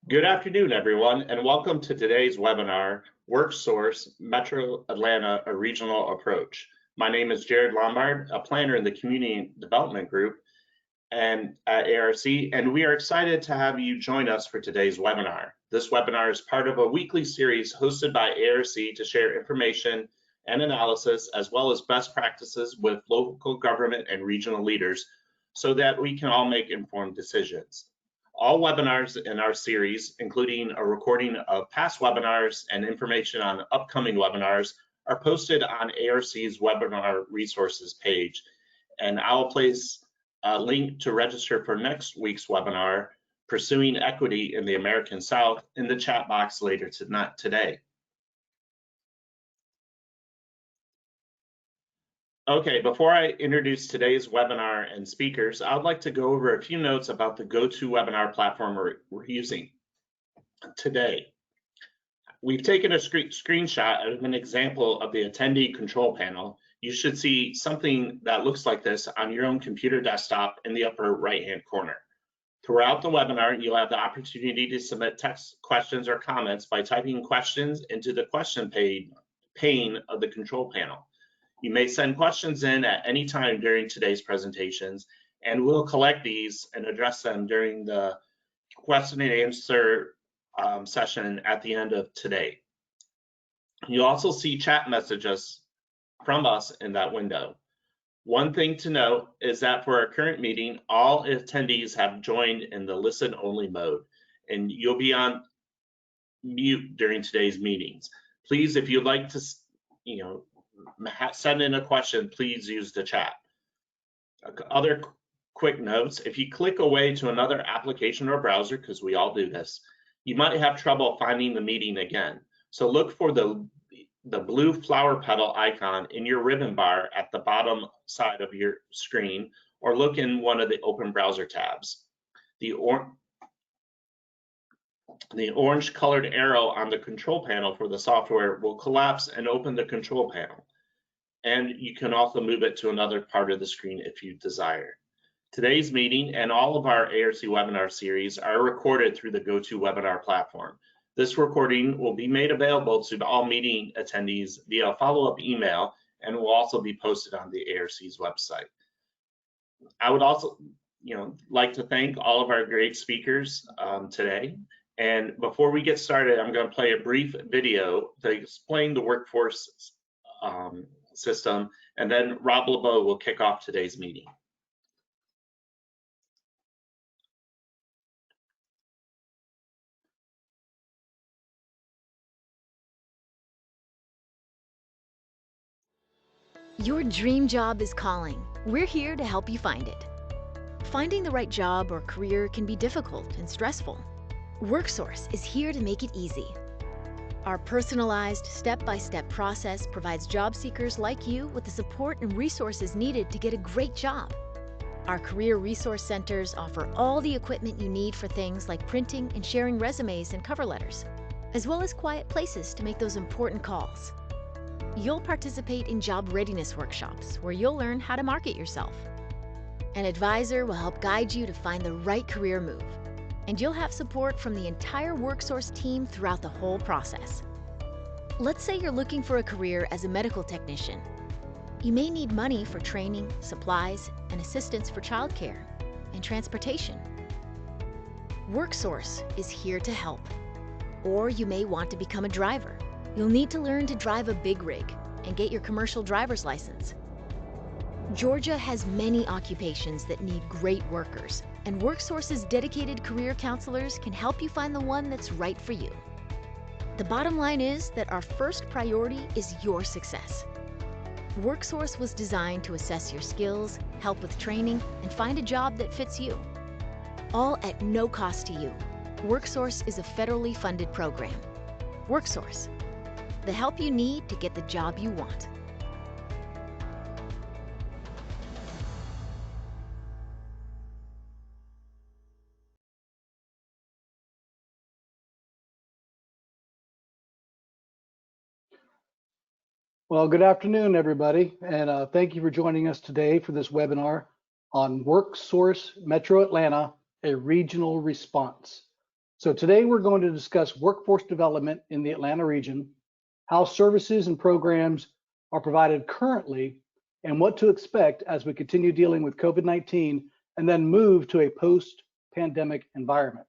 Good afternoon, everyone, and welcome to today's webinar, WorkSource Metro Atlanta, a Regional Approach. My name is Jared Lombard, a planner in the Community Development Group and at ARC, and we are excited to have you join us for today's webinar. This webinar is part of a weekly series hosted by ARC to share information and analysis, as well as best practices with local government and regional leaders so that we can all make informed decisions. All webinars in our series, including a recording of past webinars and information on upcoming webinars, are posted on ARC's webinar resources page. And I'll place a link to register for next week's webinar, Pursuing Equity in the American South, in the chat box later today. Okay, before I introduce today's webinar and speakers, I'd like to go over a few notes about the GoToWebinar platform we're using today. We've taken a screenshot of an example of the attendee control panel. You should see something that looks like this on your own computer desktop in the upper right-hand corner. Throughout the webinar, you'll have the opportunity to submit text questions or comments by typing questions into the question pane of the control panel. You may send questions in at any time during today's presentations, and we'll collect these and address them during the question and answer session at the end of today. You'll also see chat messages from us in that window. One thing to note is that for our current meeting, all attendees have joined in the listen-only mode, and you'll be on mute during today's meetings. Please, if you'd like to, send in a question, please use the chat. Other quick notes: if you click away to another application or browser, because we all do this, you might have trouble finding the meeting again. So look for the blue flower petal icon in your ribbon bar at the bottom side of your screen, or look in one of the open browser tabs. The orange colored arrow on the control panel for the software will collapse and open the control panel. And you can also move it to another part of the screen if you desire. Today's meeting and all of our ARC webinar series are recorded through the GoToWebinar platform. This recording will be made available to all meeting attendees via a follow-up email and will also be posted on the ARC's website. I would also like to thank all of our great speakers today. And before we get started, I'm going to play a brief video to explain the workforce system, and then Rob LeBeau will kick off today's meeting. Your dream job is calling. We're here to help you find it. Finding the right job or career can be difficult and stressful. WorkSource is here to make it easy. Our personalized, step-by-step process provides job seekers like you with the support and resources needed to get a great job. Our career resource centers offer all the equipment you need for things like printing and sharing resumes and cover letters, as well as quiet places to make those important calls. You'll participate in job readiness workshops where you'll learn how to market yourself. An advisor will help guide you to find the right career move, and you'll have support from the entire WorkSource team throughout the whole process. Let's say you're looking for a career as a medical technician. You may need money for training, supplies, and assistance for childcare and transportation. WorkSource is here to help. Or you may want to become a driver. You'll need to learn to drive a big rig and get your commercial driver's license. Georgia has many occupations that need great workers, and WorkSource's dedicated career counselors can help you find the one that's right for you. The bottom line is that our first priority is your success. WorkSource was designed to assess your skills, help with training, and find a job that fits you. All at no cost to you. WorkSource is a federally funded program. WorkSource, the help you need to get the job you want. Well, good afternoon, everybody, and thank you for joining us today for this webinar on WorkSource Metro Atlanta, a regional response. So today we're going to discuss workforce development in the Atlanta region, how services and programs are provided currently, and what to expect as we continue dealing with COVID-19 and then move to a post-pandemic environment.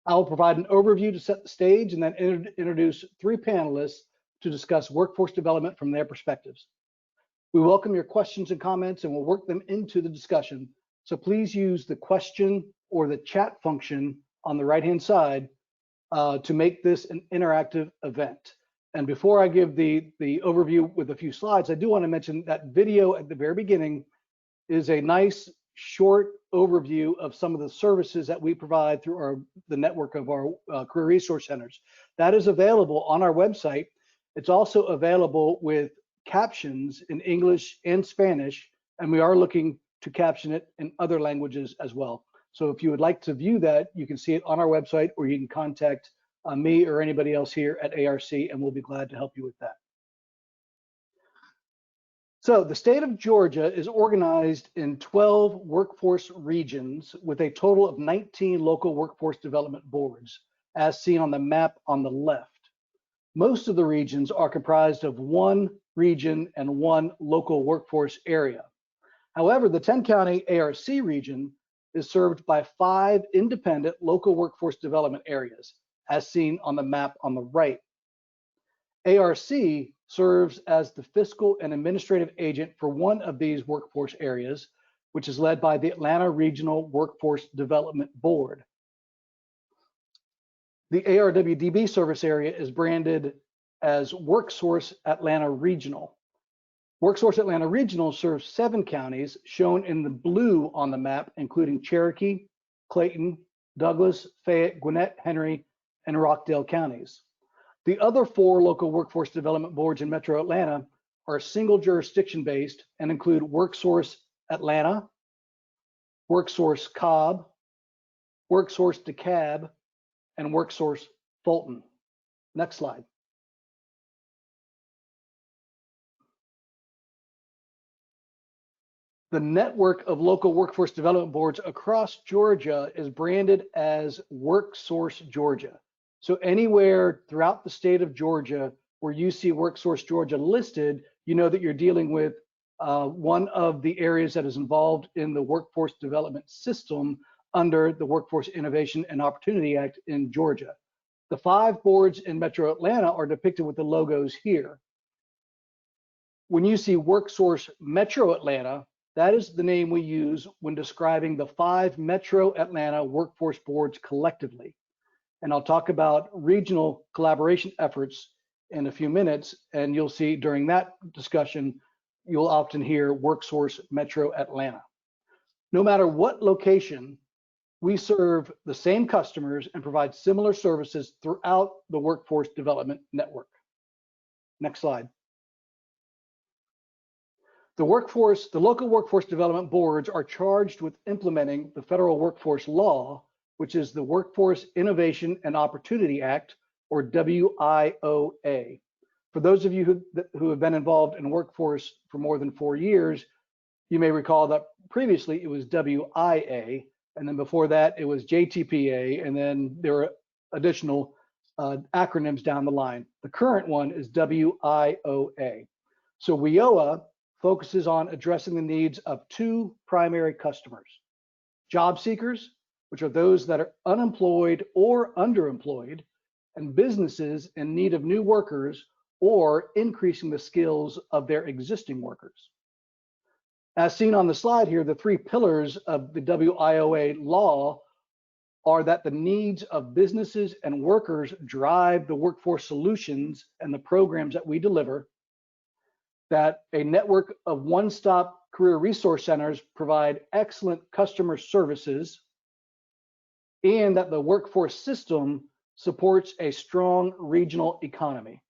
I will provide an overview to set the stage and then introduce three panelists to discuss workforce development from their perspectives. We welcome your questions and comments and we'll work them into the discussion. So please use the question or the chat function on the right-hand side to make this an interactive event. And before I give the overview with a few slides, I do want to mention that video at the very beginning is a nice short overview of some of the services that we provide through the network of our career resource centers. That is available on our website. It's also available with captions in English and Spanish, and we are looking to caption it in other languages as well. So if you would like to view that, you can see it on our website, or you can contact me or anybody else here at ARC, and we'll be glad to help you with that. So the state of Georgia is organized in 12 workforce regions with a total of 19 local workforce development boards, as seen on the map on the left. Most of the regions are comprised of one region and one local workforce area. However, the 10-county ARC region is served by 5 independent local workforce development areas, as seen on the map on the right. ARC serves as the fiscal and administrative agent for one of these workforce areas, which is led by the Atlanta Regional Workforce Development Board. The ARWDB service area is branded as WorkSource Atlanta Regional. WorkSource Atlanta Regional serves 7 counties shown in the blue on the map, including Cherokee, Clayton, Douglas, Fayette, Gwinnett, Henry, and Rockdale counties. The other 4 local workforce development boards in Metro Atlanta are single jurisdiction based and include WorkSource Atlanta, WorkSource Cobb, WorkSource DeKalb, and WorkSource Fulton. Next slide. The network of local workforce development boards across Georgia is branded as WorkSource Georgia. So anywhere throughout the state of Georgia where you see WorkSource Georgia listed, you know that you're dealing with one of the areas that is involved in the workforce development system under the Workforce Innovation and Opportunity Act in Georgia. The 5 boards in Metro Atlanta are depicted with the logos here. When you see WorkSource Metro Atlanta, that is the name we use when describing the 5 Metro Atlanta workforce boards collectively. And I'll talk about regional collaboration efforts in a few minutes, and you'll see during that discussion, you'll often hear WorkSource Metro Atlanta. No matter what location, we serve the same customers and provide similar services throughout the workforce development network. Next slide. The local workforce development boards are charged with implementing the federal workforce law, which is the Workforce Innovation and Opportunity Act, or WIOA. For those of you who have been involved in workforce for more than 4 years, you may recall that previously it was WIA, and then before that it was JTPA, and then there were additional acronyms down the line. The current one is WIOA. So WIOA focuses on addressing the needs of 2 primary customers: job seekers, which are those that are unemployed or underemployed, and businesses in need of new workers or increasing the skills of their existing workers. As seen on the slide here, the 3 pillars of the WIOA law are that the needs of businesses and workers drive the workforce solutions and the programs that we deliver, that a network of one-stop career resource centers provide excellent customer services, and that the workforce system supports a strong regional economy.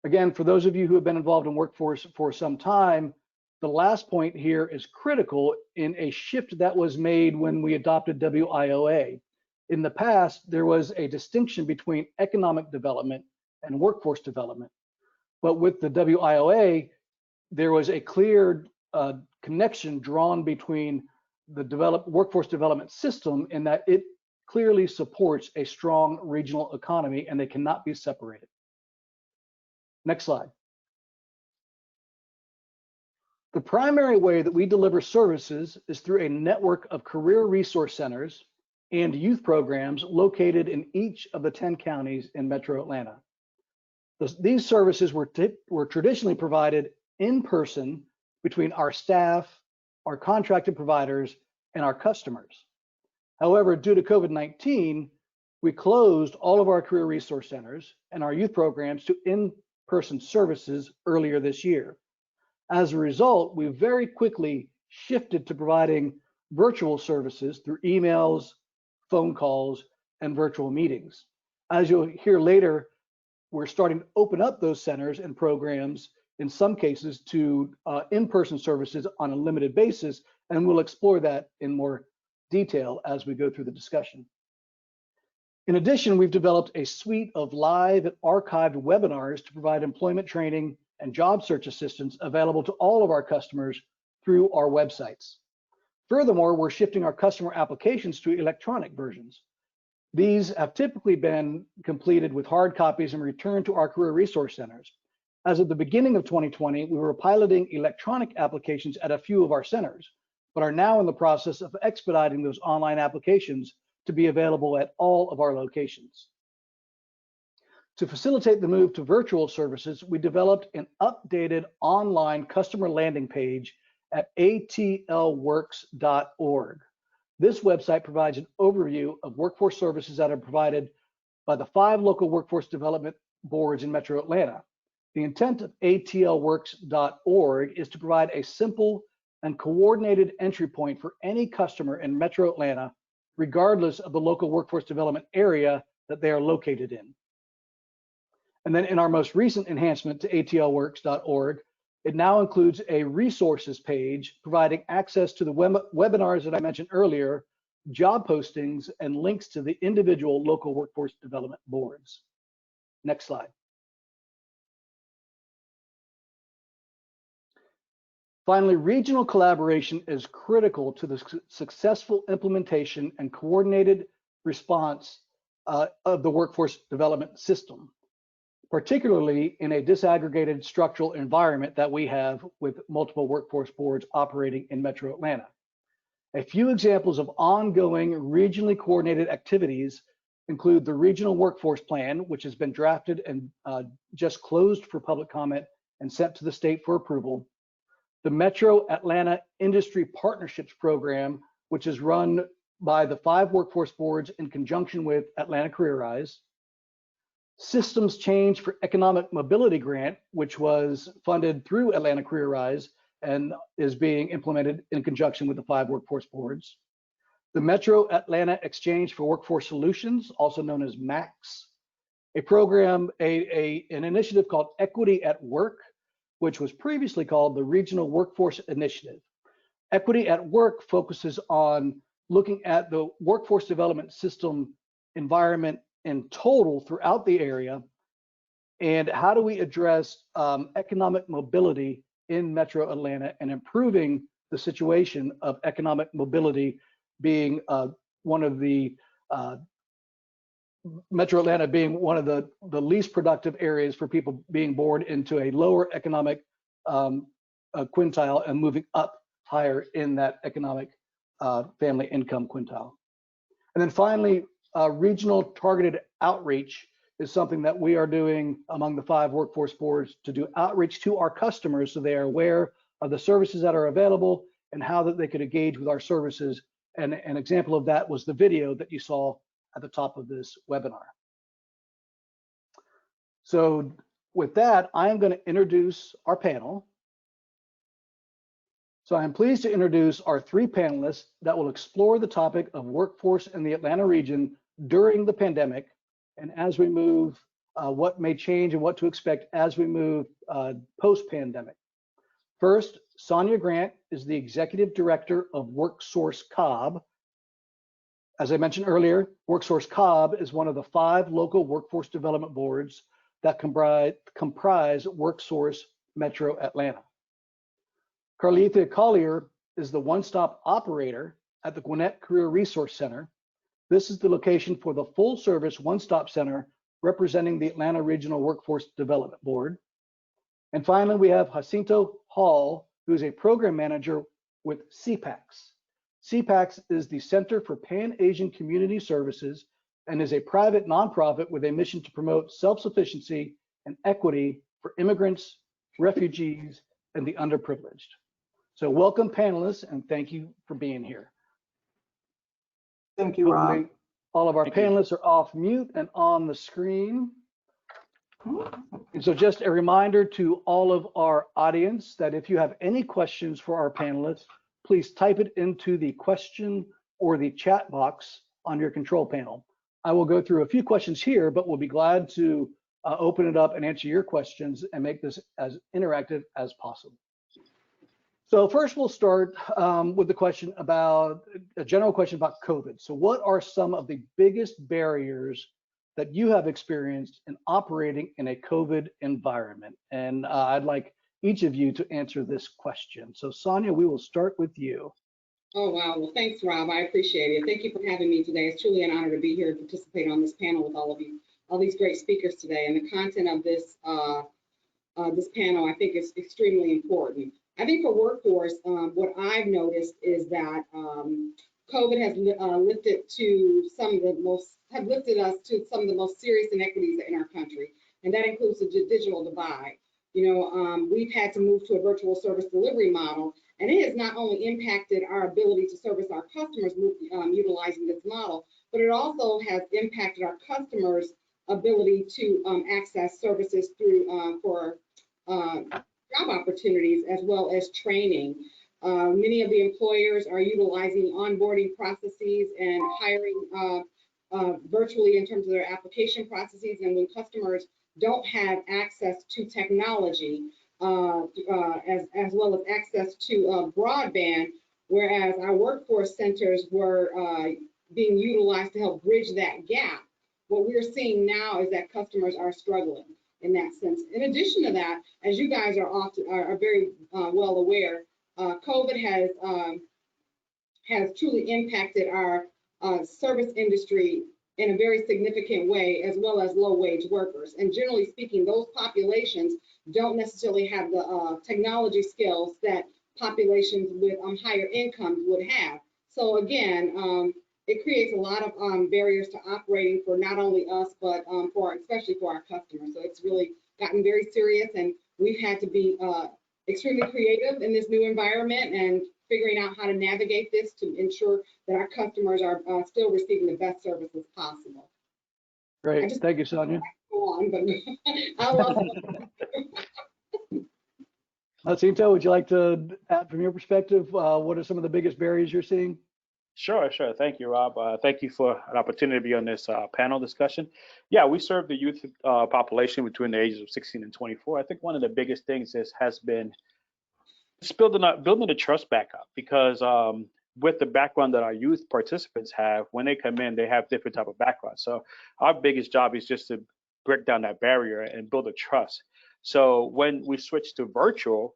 Again, for those of you who have been involved in workforce for some time, the last point here is critical in a shift that was made when we adopted WIOA. In the past, there was a distinction between economic development and workforce development. But with the WIOA, there was a clear connection drawn between the workforce development system in that it clearly supports a strong regional economy, and they cannot be separated. Next slide. The primary way that we deliver services is through a network of career resource centers and youth programs located in each of the 10 counties in Metro Atlanta. These services were traditionally provided in person between our staff, our contracted providers, and our customers. However, due to COVID-19, we closed all of our career resource centers and our youth programs to in-person services earlier this year. As a result, we very quickly shifted to providing virtual services through emails, phone calls, and virtual meetings. As you'll hear later, we're starting to open up those centers and programs in some cases to in-person services on a limited basis, and we'll explore that in more detail as we go through the discussion. In addition, we've developed a suite of live and archived webinars to provide employment training and job search assistance available to all of our customers through our websites. Furthermore, we're shifting our customer applications to electronic versions. These have typically been completed with hard copies and returned to our career resource centers. As of the beginning of 2020, we were piloting electronic applications at a few of our centers, but are now in the process of expediting those online applications to be available at all of our locations. To facilitate the move to virtual services, we developed an updated online customer landing page at atlworks.org. This website provides an overview of workforce services that are provided by the 5 local workforce development boards in Metro Atlanta. The intent of atlworks.org is to provide a simple and coordinated entry point for any customer in Metro Atlanta, regardless of the local workforce development area that they are located in. And then in our most recent enhancement to atlworks.org, it now includes a resources page providing access to the webinars that I mentioned earlier, job postings, and links to the individual local workforce development boards. Next slide. Finally, regional collaboration is critical to the successful implementation and coordinated response of the workforce development system, particularly in a disaggregated structural environment that we have with multiple workforce boards operating in Metro Atlanta. A few examples of ongoing regionally coordinated activities include the Regional Workforce Plan, which has been drafted and just closed for public comment and sent to the state for approval. The Metro Atlanta Industry Partnerships Program, which is run by the 5 workforce boards in conjunction with Atlanta Career Rise. Systems Change for Economic Mobility Grant, which was funded through Atlanta Career Rise and is being implemented in conjunction with the 5 workforce boards. The Metro Atlanta Exchange for Workforce Solutions, also known as MAX. A program, an initiative called Equity at Work, which was previously called the Regional Workforce Initiative. Equity at Work focuses on looking at the workforce development system environment in total throughout the area, and how do we address economic mobility in Metro Atlanta and improving the situation of economic mobility being one of the Metro Atlanta being one of the least productive areas for people being born into a lower economic quintile and moving up higher in that economic family income quintile. And then finally, regional targeted outreach is something that we are doing among the 5 workforce boards to do outreach to our customers so they are aware of the services that are available and how that they could engage with our services. And an example of that was the video that you saw at the top of this webinar. So with that, I am going to introduce our panel. So I'm pleased to introduce our 3 panelists that will explore the topic of workforce in the Atlanta region during the pandemic, and as we move, what may change and what to expect as we move post-pandemic. First, Sonia Grant is the Executive Director of WorkSource Cobb. As I mentioned earlier, WorkSource Cobb is one of the 5 local workforce development boards that comprise WorkSource Metro Atlanta. Carlethia Collier is the one-stop operator at the Gwinnett Career Resource Center. This is the location for the full service one-stop center representing the Atlanta Regional Workforce Development Board. And finally, we have Jacinto Hall, who is a program manager with CPACS. CPACS is the Center for Pan-Asian Community Services and is a private nonprofit with a mission to promote self-sufficiency and equity for immigrants, refugees, and the underprivileged. So welcome panelists, and thank you for being here. Thank you, Rob. Hopefully, all of our panelists are off mute and on the screen. And so just a reminder to all of our audience that if you have any questions for our panelists, please type it into the question or the chat box on your control panel. I will go through a few questions here, but we'll be glad to open it up and answer your questions and make this as interactive as possible. So first we'll start with the question about, a general question about COVID. So what are some of the biggest barriers that you have experienced in operating in a COVID environment? And I'd like each of you to answer this question. So Sonia, we will start with you. Oh, wow. Well, thanks, Rob. I appreciate it. Thank you for having me today. It's truly an honor to be here and participate on this panel with all of you, all these great speakers today. And the content of this this panel, I think, is extremely important. I think for workforce, what I've noticed is that COVID has lifted us to some of the most serious inequities in our country, and that includes the digital divide. You know, we've had to move to a virtual service delivery model, and it has not only impacted our ability to service our customers utilizing this model, but it also has impacted our customers' ability to access services through for job opportunities as well as training. Many of the employers are utilizing onboarding processes and hiring virtually in terms of their application processes. And when customers don't have access to technology, as well as access to broadband, whereas our workforce centers were being utilized to help bridge that gap, what we're seeing now is that customers are struggling in that sense. In addition to that, as you guys are very well aware, COVID has truly impacted our service industry in a very significant way, as well as low-wage workers. And generally speaking, those populations don't necessarily have the technology skills that populations with higher incomes would have. So again, it creates a lot of barriers to operating for not only us, but especially for our customers. So it's really gotten very serious, and we've had to be extremely creative in this new environment and figuring out how to navigate this to ensure that our customers are still receiving the best services possible. Great, thank you, Sonia. Go on, but I'll also Jacinto, would you like to add from your perspective, what are some of the biggest barriers you're seeing? Sure. Thank you, Rob. Thank you for an opportunity to be on this panel discussion. Yeah, we serve the youth population between the ages of 16 and 24. I think one of the biggest things has been just building the trust back up, because with the background that our youth participants have, when they come in, they have different type of backgrounds. So our biggest job is just to break down that barrier and build a trust. So when we switch to virtual,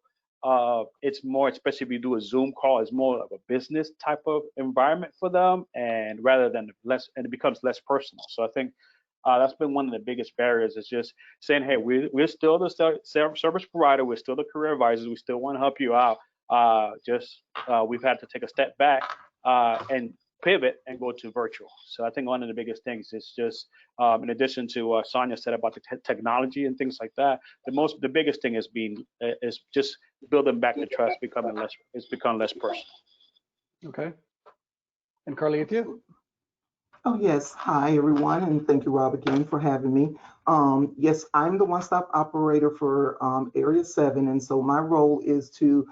it's more, especially if you do a Zoom call, it's more of a business type of environment for them, and rather than and it becomes less personal. So I think that's been one of the biggest barriers, is just saying, hey, we're still the service provider, we're still the career advisors, we still want to help you out. We've had to take a step back and pivot and go to virtual. So I think one of the biggest things is just, in addition to what Sonia said about the technology and things like that, the biggest thing is just building back the trust, become less personal. Okay. And Carlithia? Oh, yes. Hi, everyone. And thank you, Rob, again for having me. Yes, I'm the one-stop operator for Area 7. And so my role is to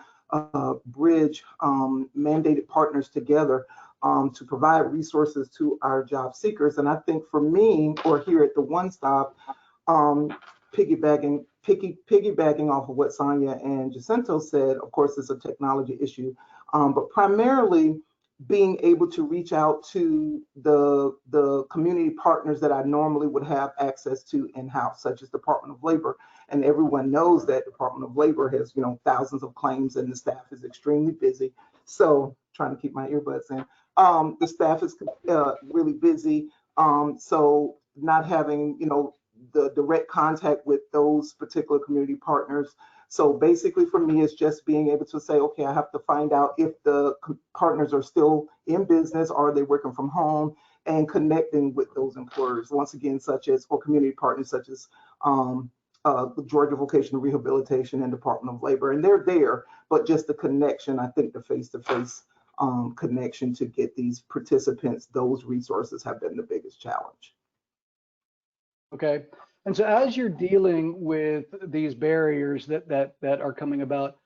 bridge mandated partners together to provide resources to our job seekers. And I think for me, or here at the One Stop, piggybacking off of what Sonia and Jacinto said, of course, it's a technology issue, but primarily being able to reach out to the community partners that I normally would have access to in-house, such as Department of Labor. And everyone knows that Department of Labor has, thousands of claims and the staff is extremely busy. So trying to keep my earbuds in. The staff is really busy. So not having, the direct contact with those particular community partners. So basically for me, it's just being able to say, okay, I have to find out if the partners are still in business or are they working from home, and connecting with those employers, once again, such as, or community partners such as the Georgia Vocational Rehabilitation and Department of Labor. And they're there, but just the connection, I think the face-to-face connection to get these participants, those resources have been the biggest challenge. Okay. And so as you're dealing with these barriers that are coming about,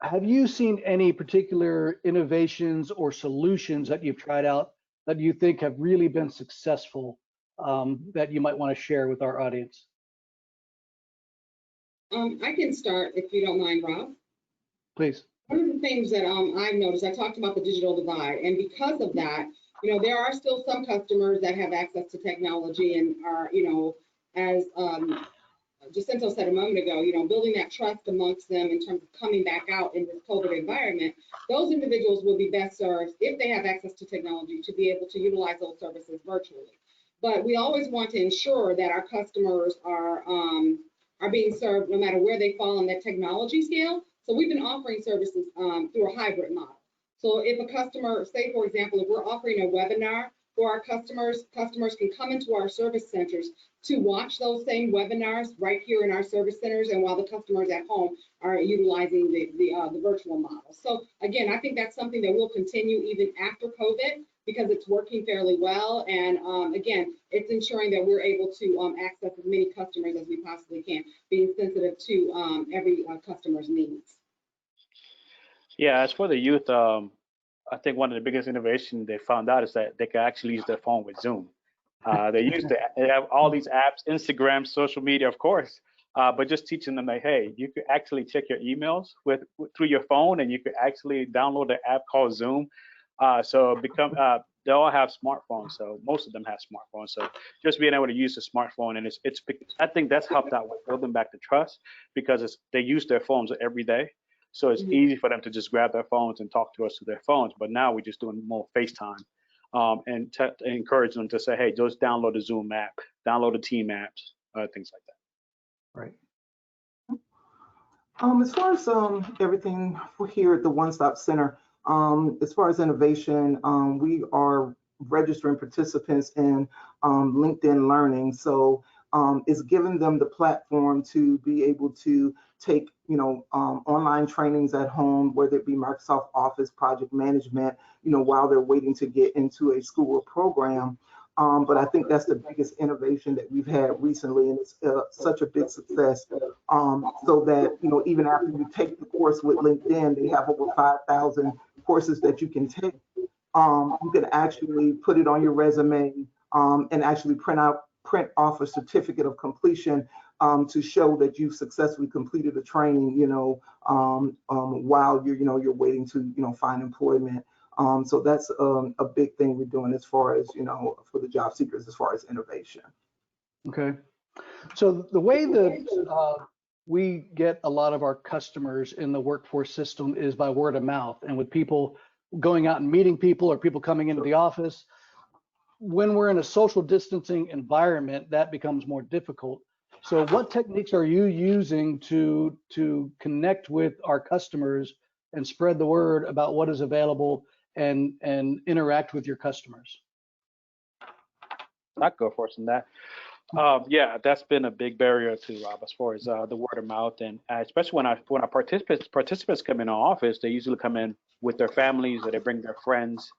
have you seen any particular innovations or solutions that you've tried out that you think have really been successful, that you might want to share with our audience? I can start if you don't mind, Rob. Please. One of the things that I've noticed, I talked about the digital divide, and because of that, there are still some customers that have access to technology and are, as Jacinto said a moment ago, building that trust amongst them in terms of coming back out in this COVID environment. Those individuals will be best served if they have access to technology to be able to utilize those services virtually. But we always want to ensure that our customers are being served no matter where they fall on that technology scale. So we've been offering services through a hybrid model. So if a customer, say for example, if we're offering a webinar for our customers can come into our service centers to watch those same webinars right here in our service centers, and while the customers at home are utilizing the virtual model. So again, I think that's something that will continue even after COVID because it's working fairly well. And again, it's ensuring that we're able to access as many customers as we possibly can, being sensitive to every customer's needs. Yeah, as for the youth, I think one of the biggest innovations they found out is that they can actually use their phone with Zoom. They have all these apps, Instagram, social media, of course, but just teaching them like, hey, you could actually check your emails through your phone, and you could actually download an app called Zoom. They all have smartphones, so most of them have smartphones. So just being able to use the smartphone, and I think that's helped out with building back the trust because they use their phones every day. So it's easy for them to just grab their phones and talk to us through their phones. But now we're just doing more FaceTime and encourage them to say, hey, just download the Zoom app, download the team apps, things like that. Right. As far as everything here at the One Stop Center, as far as innovation, we are registering participants in LinkedIn Learning. So it's giving them the platform to be able to take, online trainings at home, whether it be Microsoft Office, project management, while they're waiting to get into a school or program. But I think that's the biggest innovation that we've had recently, and it's such a big success. So that, even after you take the course with LinkedIn, they have over 5,000 courses that you can take. You can actually put it on your resume and actually print off a certificate of completion to show that you've successfully completed a training, while you're waiting to, find employment. So that's a big thing we're doing as far as, for the job seekers, as far as innovation. Okay. So the way that we get a lot of our customers in the workforce system is by word of mouth, and with people going out and meeting people or people coming into the office. When we're in a social distancing environment, that becomes more difficult. So what techniques are you using to connect with our customers and spread the word about what is available and interact with your customers? I'd go first on that. Yeah, that's been a big barrier too, Rob, as far as the word of mouth, and especially when our participants come in our office, they usually come in with their families, or they bring their friends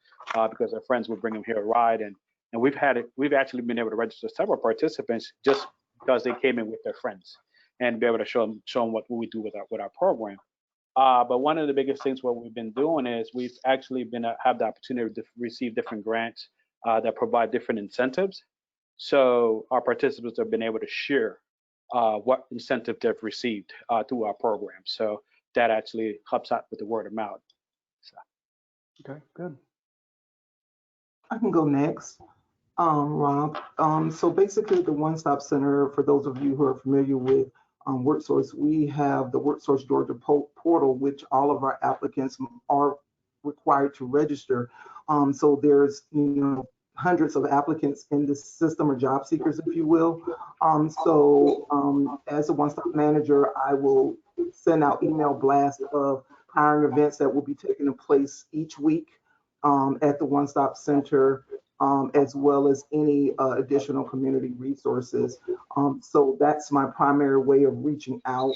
because their friends would bring them here a ride, and we've actually been able to register several participants just because they came in with their friends and be able to show them what we do with our program. But one of the biggest things what we've been doing is we've actually have the opportunity to receive different grants that provide different incentives. So our participants have been able to share what incentive they've received through our program. So that actually helps out with the word of mouth. So. Okay, good. I can go next, Rob. So basically the One Stop Center, for those of you who are familiar with WorkSource, we have the WorkSource Georgia portal, which all of our applicants are required to register. So there's, hundreds of applicants in this system, or job seekers, if you will. As a one-stop manager, I will send out email blasts of hiring events that will be taking place each week at the One Stop Center, as well as any additional community resources. So that's my primary way of reaching out,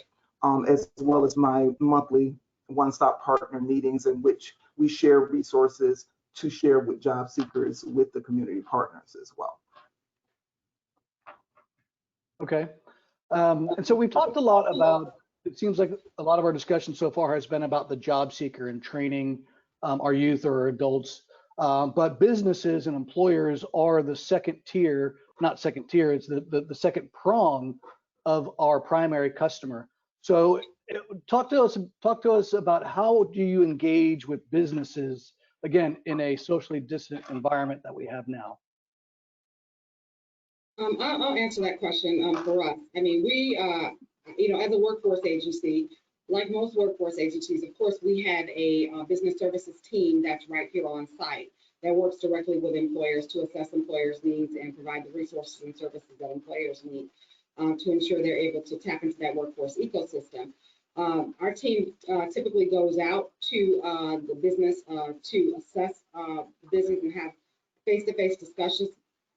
as well as my monthly One Stop partner meetings, in which we share resources to share with job seekers with the community partners as well. Okay. And so we've talked a lot about, it seems like a lot of our discussion so far has been about the job seeker and training our youth or adults. But businesses and employers are the second tier, not second tier, it's the second prong of our primary customer. So talk to us about, how do you engage with businesses, again, in a socially distant environment that we have now? I'll answer that question for us. I mean, we, as a workforce agency, like most workforce agencies, of course, we had a business services team that's right here on site that works directly with employers to assess employers' needs and provide the resources and services that employers need to ensure they're able to tap into that workforce ecosystem. Our team typically goes out to the business to assess the business and have face-to-face discussions.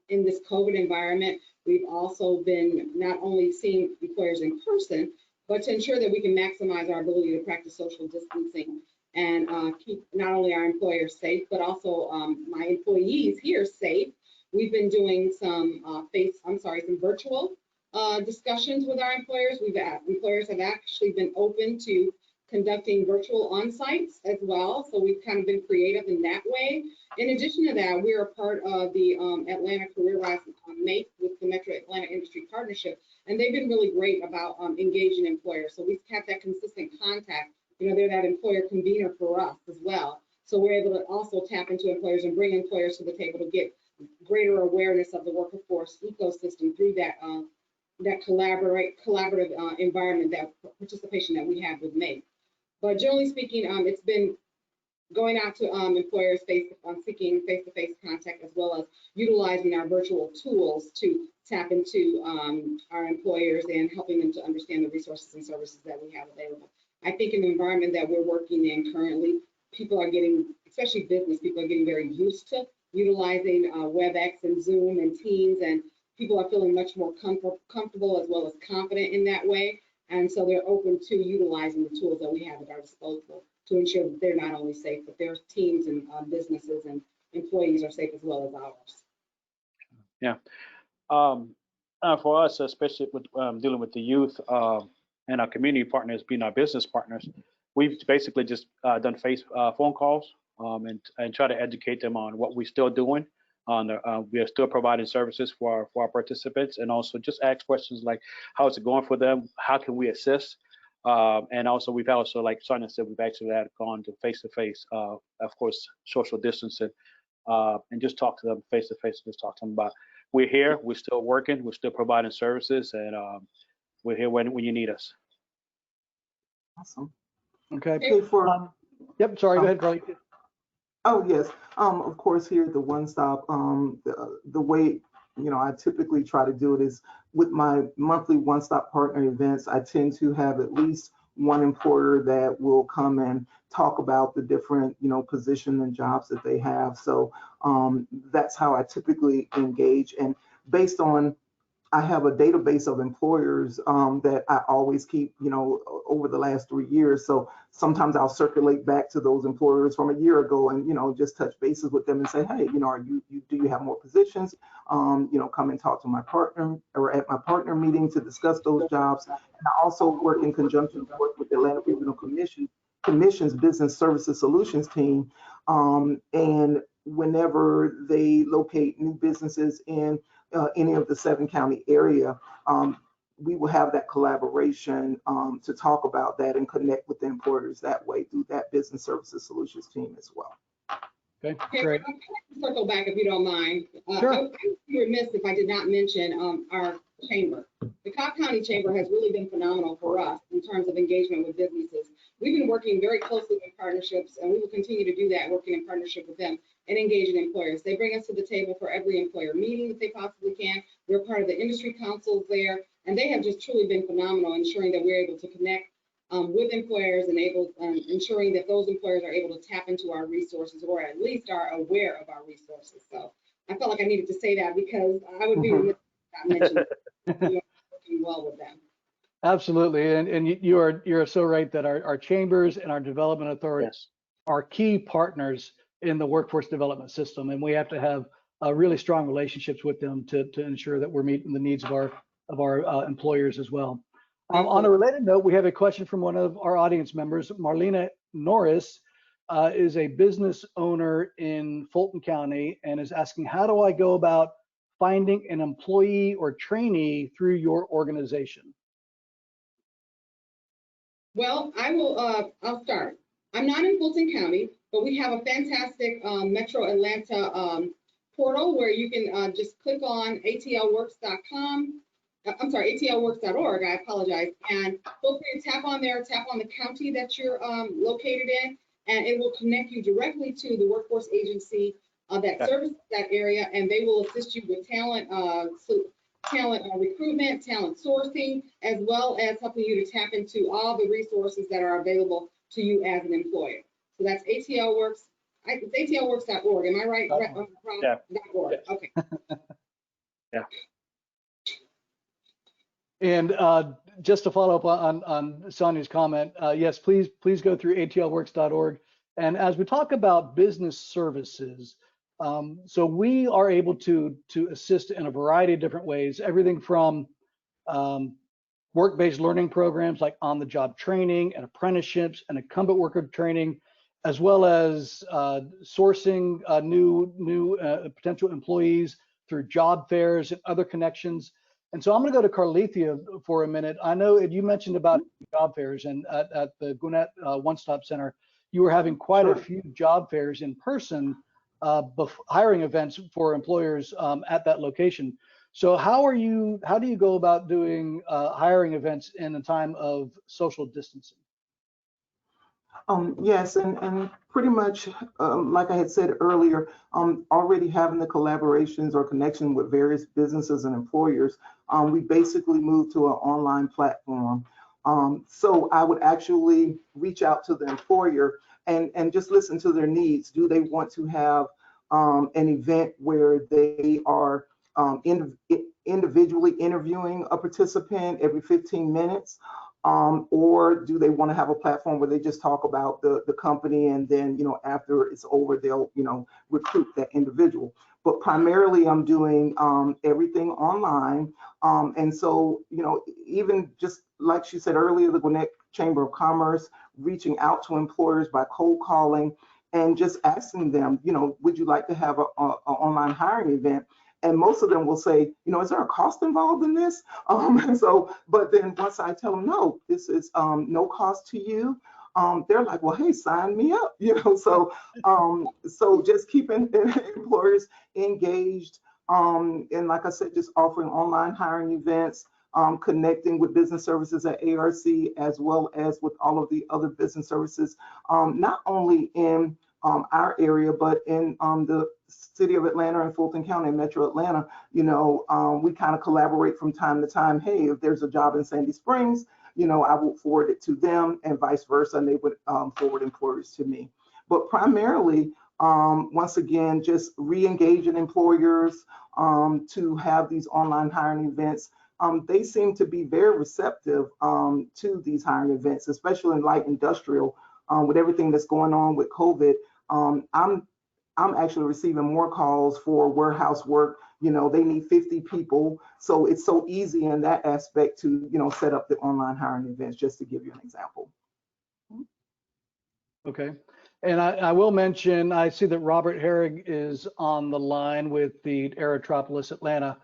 In this COVID environment, we've also been not only seeing employers in person, but to ensure that we can maximize our ability to practice social distancing and keep not only our employers safe, but also my employees here safe. We've been doing some some virtual discussions with our employers. Employers have actually been open to conducting virtual on-sites as well. So we've kind of been creative in that way. In addition to that, we're a part of the Atlanta Career Rise MAPE with the Metro Atlanta Industry Partnership, and they've been really great about engaging employers. So we've kept that consistent contact. They're that employer convener for us as well. So we're able to also tap into employers and bring employers to the table to get greater awareness of the workforce ecosystem through that that collaborative environment, that participation that we have with MAPE. But generally speaking, it's been going out to employers seeking face-to-face contact, as well as utilizing our virtual tools to tap into our employers and helping them to understand the resources and services that we have available. I think in the environment that we're working in currently, people are getting, especially business people, are getting very used to utilizing WebEx and Zoom and Teams, and people are feeling much more comfortable as well as confident in that way. And so they're open to utilizing the tools that we have at our disposal to ensure that they're not only safe, but their teams and businesses and employees are safe as well as ours. Yeah. For us, especially with dealing with the youth and our community partners being our business partners, we've basically just done phone calls and try to educate them on what we're still doing. We are still providing services for our participants, and also just ask questions like, how is it going for them? How can we assist? And also, we've also, like Sonia said, we've actually gone to face-to-face, of course, social distancing, and just talk to them face-to-face, just talk to them about, we're here, we're still working, we're still providing services, and we're here when you need us. Awesome. Okay. Yep, sorry, go ahead, Carly. Oh, yes. Of course, here at the One Stop, the way, I typically try to do it is with my monthly One Stop partner events. I tend to have at least one employer that will come and talk about the different, position and jobs that they have. So that's how I typically engage. And based on, I have a database of employers that I always keep, over the last 3 years. So sometimes I'll circulate back to those employers from a year ago and, just touch bases with them and say, hey, do you have more positions? Come and talk to my partner or at my partner meeting to discuss those jobs. And I also work in conjunction with the Atlanta Regional Commission's Business Services Solutions team. And whenever they locate new businesses in any of the 7-county area, we will have that collaboration to talk about that and connect with the employers that way through that Business Services Solutions team as well. Okay, great. Circle back if you don't mind. Sure. I would be remiss if I did not mention our chamber. The Cobb County Chamber has really been phenomenal for us in terms of engagement with businesses. We've been working very closely in partnerships, and we will continue to do that, working in partnership with them and engaging employers. They bring us to the table for every employer meeting that they possibly can. We're part of the industry councils there, and they have just truly been phenomenal, ensuring that we're able to connect with employers and ensuring that those employers are able to tap into our resources, or at least are aware of our resources. So I felt like I needed to say that, because I would be remiss if not mentioning working well with them. Absolutely, and you're so right that our chambers and our development authorities are key partners in the workforce development system, and we have to have really strong relationships with them to ensure that we're meeting the needs of our employers as well. On a related note, we have a question from one of our audience members. Marlena Norris is a business owner in Fulton County and is asking, how do I go about finding an employee or trainee through your organization? Well, I'll start. I'm not in Fulton County, but we have a fantastic Metro Atlanta portal where you can just click on atlworks.com. I'm sorry, atlworks.org, I apologize. And feel free to tap on there, tap on the county that you're located in, and it will connect you directly to the workforce agency that services that area, and they will assist you with talent recruitment, talent sourcing, as well as helping you to tap into all the resources that are available to you as an employer. So that's atlworks. It's atlworks.org. Am I right? Yeah. .org. Okay. Yeah. And just to follow up on Sonia's comment, yes, please go through atlworks.org. And as we talk about business services, so we are able to assist in a variety of different ways, everything from work-based learning programs like on-the-job training and apprenticeships and incumbent worker training, as well as sourcing new potential employees through job fairs and other connections. And so I'm going to go to Carlethia for a minute. I know you mentioned about job fairs, and at the Gwinnett One Stop Center, you were having quite a few job fairs in person, hiring events for employers at that location. So how do you go about doing hiring events in a time of social distancing? Yes, and pretty much like I had said earlier, already having the collaborations or connection with various businesses and employers, we basically moved to an online platform. So I would actually reach out to the employer and just listen to their needs. Do they want to have an event where they are individually interviewing a participant every 15 minutes? Or do they want to have a platform where they just talk about the company, and then, after it's over, they'll, recruit that individual? But primarily I'm doing everything online. And so, even just like she said earlier, the Gwinnett Chamber of Commerce, reaching out to employers by cold calling and just asking them, would you like to have an online hiring event? And most of them will say, is there a cost involved in this? And so, but then once I tell them, no, this is no cost to you, they're like, well, hey, sign me up, So, so just keeping employers engaged, and like I said, just offering online hiring events, connecting with business services at ARC, as well as with all of the other business services, not only in our area, but in the city of Atlanta and Fulton County and Metro Atlanta. We kind of collaborate from time to time. Hey, if there's a job in Sandy Springs, I will forward it to them, and vice versa, and they would forward employers to me. But primarily, once again, just re-engaging employers to have these online hiring events. They seem to be very receptive to these hiring events, especially in light industrial, with everything that's going on with COVID. I'm actually receiving more calls for warehouse work. They need 50 people. So it's so easy in that aspect to, set up the online hiring events, just to give you an example. Okay. And I will mention, I see that Robert Herrig is on the line with the Aerotropolis Atlanta,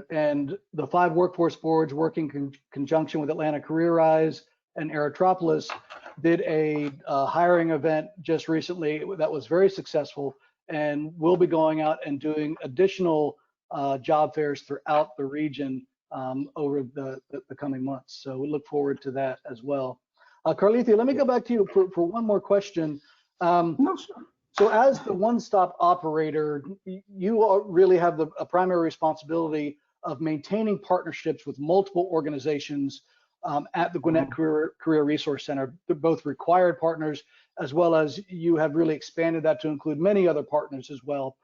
and the 5 workforce boards working in conjunction with Atlanta Career Rise and Aerotropolis did a hiring event just recently that was very successful, and we'll be going out and doing additional job fairs throughout the region over the coming months. So we look forward to that as well. Carlethia, let me go back to you for one more question. No, sure. So as the one-stop operator, really have a primary responsibility of maintaining partnerships with multiple organizations at the Gwinnett Career Resource Center. They're both required partners, as well as you have really expanded that to include many other partners as well.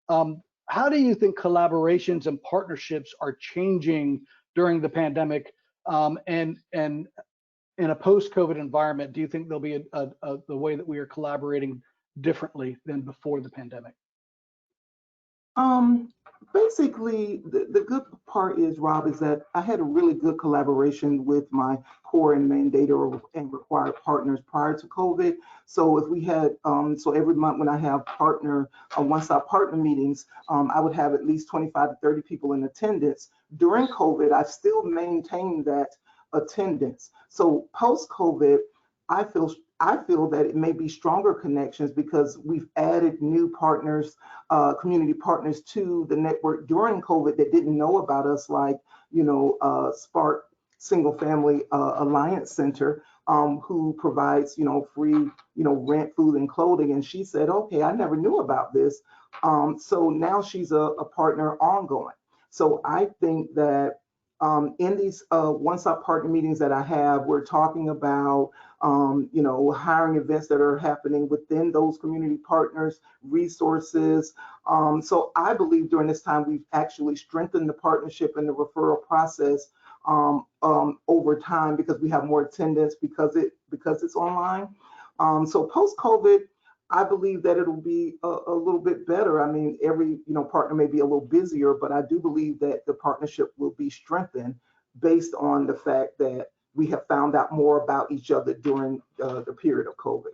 How do you think collaborations and partnerships are changing during the pandemic, and in a post-COVID environment? Do you think there'll be the way that we are collaborating differently than before the pandemic? Basically, the good part is, Rob, is that I had a really good collaboration with my core and mandated and required partners prior to COVID. So if we had, so every month when I have one-stop partner meetings, I would have at least 25 to 30 people in attendance. During COVID, I still maintained that attendance. So post-COVID, I feel that it may be stronger connections because we've added new partners, community partners to the network during COVID that didn't know about us, like, Spark Single Family Alliance Center, who provides, free, rent, food, and clothing. And she said, okay, I never knew about this. So now she's a partner ongoing. So I think that in these one-stop partner meetings that I have, we're talking about, hiring events that are happening within those community partners, resources. So I believe during this time, we've actually strengthened the partnership and the referral process over time because we have more attendance because it's online. So post-COVID, I believe that it'll be a little bit better. I mean, every partner may be a little busier, but I do believe that the partnership will be strengthened based on the fact that we have found out more about each other during the period of COVID.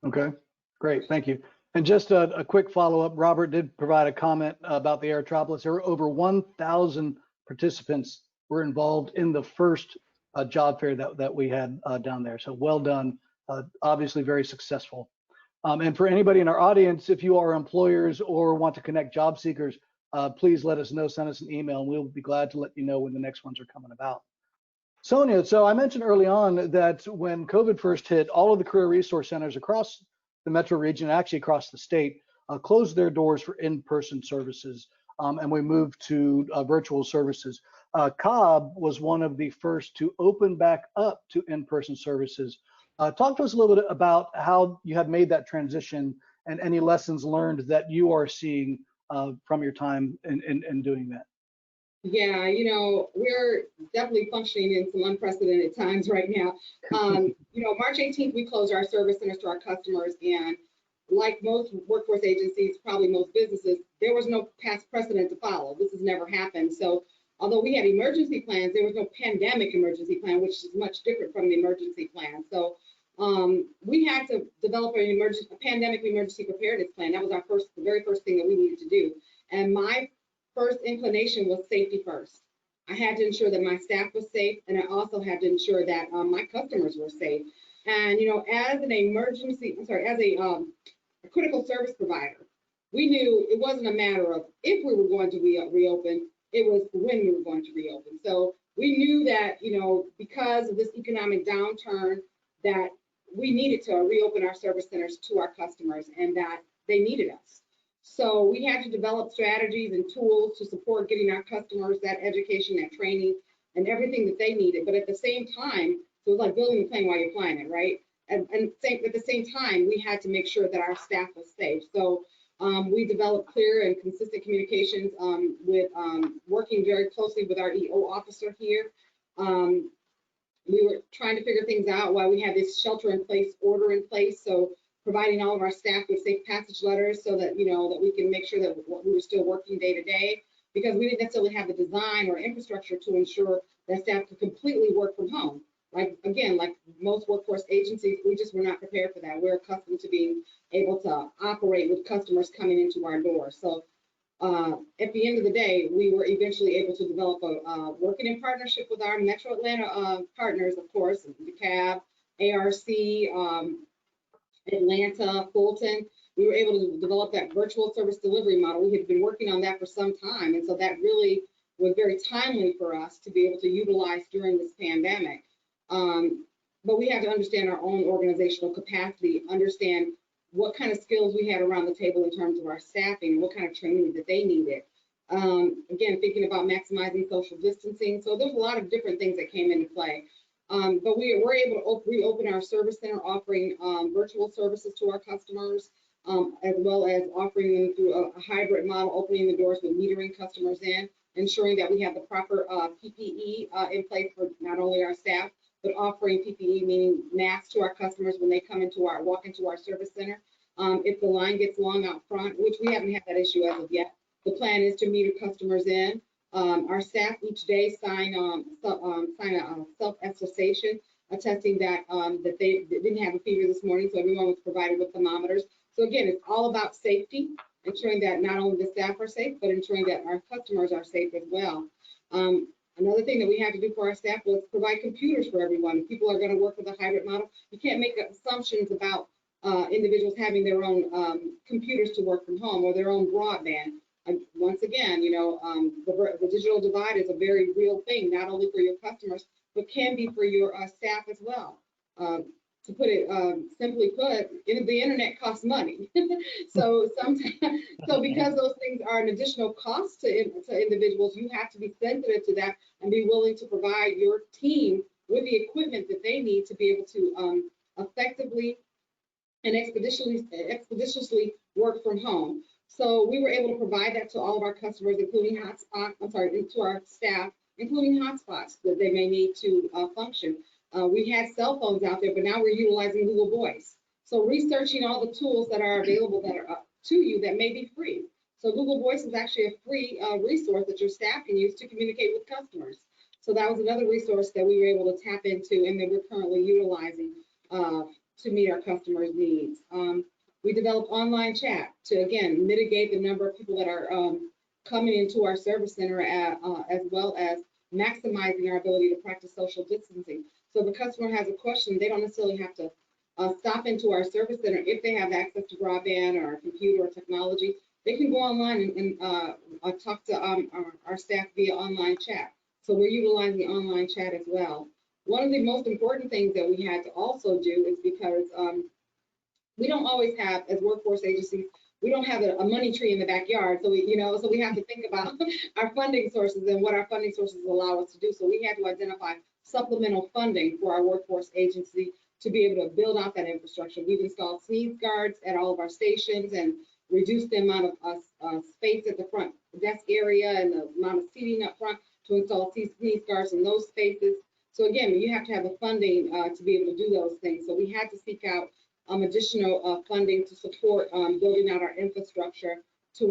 Okay, great, thank you. And just a quick follow-up, Robert did provide a comment about the Aerotropolis. There were over 1,000 participants were involved in the first job fair that we had down there. So well done, obviously very successful. And for anybody in our audience, if you are employers or want to connect job seekers, please let us know, send us an email, and we'll be glad to let you know when the next ones are coming about. Sonia, so I mentioned early on that when COVID first hit, all of the career resource centers across the metro region, actually across the state, closed their doors for in-person services, and we moved to virtual services. Cobb was one of the first to open back up to in-person services. Talk to us a little bit about how you have made that transition and any lessons learned that you are seeing from your time in doing that. Yeah, we're definitely functioning in some unprecedented times right now. March 18th, we closed our service centers to our customers, and like most workforce agencies, probably most businesses, there was no past precedent to follow. This has never happened. So although we had emergency plans, there was no pandemic emergency plan, which is much different from the emergency plan. So we had to develop a pandemic emergency preparedness plan. That was the very first thing that we needed to do. And my first inclination was safety first. I had to ensure that my staff was safe, and I also had to ensure that my customers were safe. And as a critical service provider, we knew it wasn't a matter of if we were going to reopen, it was when we were going to reopen. So we knew that because of this economic downturn, that we needed to reopen our service centers to our customers, and that they needed us. So we had to develop strategies and tools to support getting our customers that education, that training, and everything that they needed. But at the same time, so it was like building the plane while you're flying it, right? And at the same time, we had to make sure that our staff was safe. So we developed clear and consistent communications with working very closely with our EO officer here. We were trying to figure things out while we had this shelter-in-place order in place. So providing all of our staff with safe passage letters so that, that we can make sure that we were still working day to day, because we didn't necessarily have the design or infrastructure to ensure that staff could completely work from home. Like most workforce agencies, we just were not prepared for that. We're accustomed to being able to operate with customers coming into our door. So at the end of the day, we were eventually able to develop a working in partnership with our Metro Atlanta partners, of course, DeKalb, ARC, Atlanta, Fulton. We were able to develop that virtual service delivery model. We had been working on that for some time, and so that really was very timely for us to be able to utilize during this pandemic. But we had to understand our own organizational capacity, understand what kind of skills we had around the table in terms of our staffing and what kind of training that they needed. Again, thinking about maximizing social distancing. So there's a lot of different things that came into play. But we were able to reopen our service center, offering virtual services to our customers, as well as offering them through a hybrid model, opening the doors with metering customers in, ensuring that we have the proper PPE in place for not only our staff, but offering PPE, meaning masks, to our customers when they walk into our service center. If the line gets long out front, which we haven't had that issue as of yet, the plan is to meter customers in. Our staff each day sign a self-attestation attesting that they didn't have a fever this morning, so everyone was provided with thermometers. So again, it's all about safety, ensuring that not only the staff are safe, but ensuring that our customers are safe as well. Another thing that we had to do for our staff was provide computers for everyone. If people are going to work with a hybrid model, you can't make assumptions about individuals having their own computers to work from home or their own broadband. Once again, the digital divide is a very real thing, not only for your customers, but can be for your staff as well. To put it simply put, the internet costs money. So because those things are an additional cost to individuals, you have to be sensitive to that and be willing to provide your team with the equipment that they need to be able to effectively and expeditiously work from home. So we were able to provide that to all of our customers, including to our staff, including hotspots that they may need to function. We had cell phones out there, but now we're utilizing Google Voice. So researching all the tools that are available that are to you that may be free. So Google Voice is actually a free resource that your staff can use to communicate with customers. So that was another resource that we were able to tap into and that we're currently utilizing to meet our customers' needs. We developed online chat to, again, mitigate the number of people that are coming into our service center as well as maximizing our ability to practice social distancing. So if a customer has a question, they don't necessarily have to stop into our service center. If they have access to broadband or a computer or technology, they can go online and talk to our staff via online chat. So we're utilizing online chat as well. One of the most important things that we had to also do is because we don't always have, as workforce agencies, we don't have a money tree in the backyard. So we have to think about our funding sources and what our funding sources allow us to do. So we had to identify supplemental funding for our workforce agency to be able to build out that infrastructure. We've installed sneeze guards at all of our stations and reduced the amount of space at the front desk area and the amount of seating up front to install sneeze guards in those spaces. So again, you have to have the funding to be able to do those things. So we had to seek out additional funding to support building out our infrastructure to